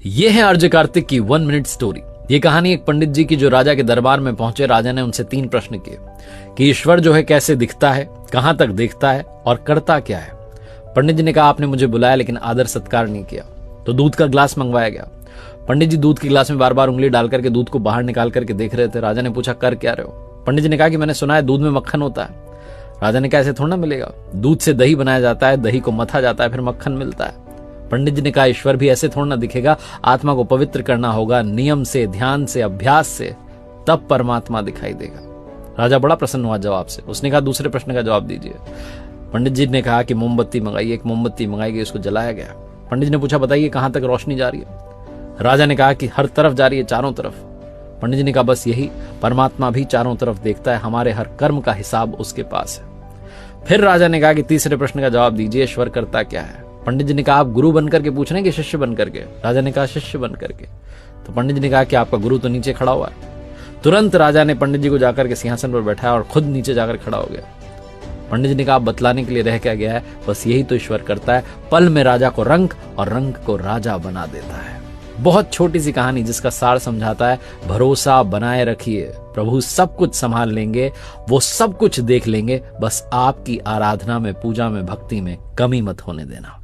यह है आरजे कार्तिक की 1 मिनट स्टोरी। ये कहानी एक पंडित जी की जो राजा के दरबार में पहुंचे। राजा ने उनसे 3 प्रश्न किए कि ईश्वर जो है कैसे दिखता है, कहां तक देखता है और करता क्या है। पंडित जी ने कहा आपने मुझे बुलाया लेकिन आदर सत्कार नहीं किया। तो दूध का ग्लास मंगवाया गया। पंडित जी दूध के ग्लास में बार बार उंगली डाल करके दूध को बाहर निकाल करके देख रहे थे। राजा ने पूछा कर क्या रहे हो। पंडित जी ने कहा कि मैंने सुना है दूध में मक्खन होता है। राजा ने कहा ऐसे थोड़ा ना मिलेगा, दूध से दही बनाया जाता है, दही को मथा जाता है, फिर मक्खन मिलता है। पंडित जी ने कहा ईश्वर भी ऐसे थोड़ा ना दिखेगा, आत्मा को पवित्र करना होगा नियम से, ध्यान से, अभ्यास से, तब परमात्मा दिखाई देगा। राजा बड़ा प्रसन्न हुआ जवाब से। उसने कहा दूसरे प्रश्न का जवाब दीजिए। पंडित जी ने कहा कि मोमबत्ती मंगाई। एक मोमबत्ती मंगाई गई, उसको जलाया गया। पंडित जी ने पूछा बताइए कहां तक रोशनी जा रही है। राजा ने कहा कि हर तरफ जा रही है, चारों तरफ। पंडित जी ने कहा बस यही, परमात्मा भी चारों तरफ देखता है, हमारे हर कर्म का हिसाब उसके पास है। फिर राजा ने कहा कि तीसरे प्रश्न का जवाब दीजिए, ईश्वर करता क्या है। पंडित जी ने कहा आप गुरु बनकर के पूछ रहे हैं कि शिष्य बन करके। राजा ने कहा शिष्य बन करके। तो पंडित जी ने कहा कि आपका गुरु तो नीचे खड़ा हुआ है। तुरंत राजा ने पंडित जी को जाकर के सिंहासन पर बैठाया और खुद नीचे जाकर खड़ा हो गया। पंडित जी ने कहा आप बतलाने के लिए रह क्या गया है, बस यही तो ईश्वर करता है, पल में राजा को रंक और रंक को राजा बना देता है। बहुत छोटी सी कहानी जिसका सार समझाता है भरोसा बनाए रखिए, प्रभु सब कुछ संभाल लेंगे, वो सब कुछ देख लेंगे, बस आपकी आराधना में, पूजा में, भक्ति में कमी मत होने देना।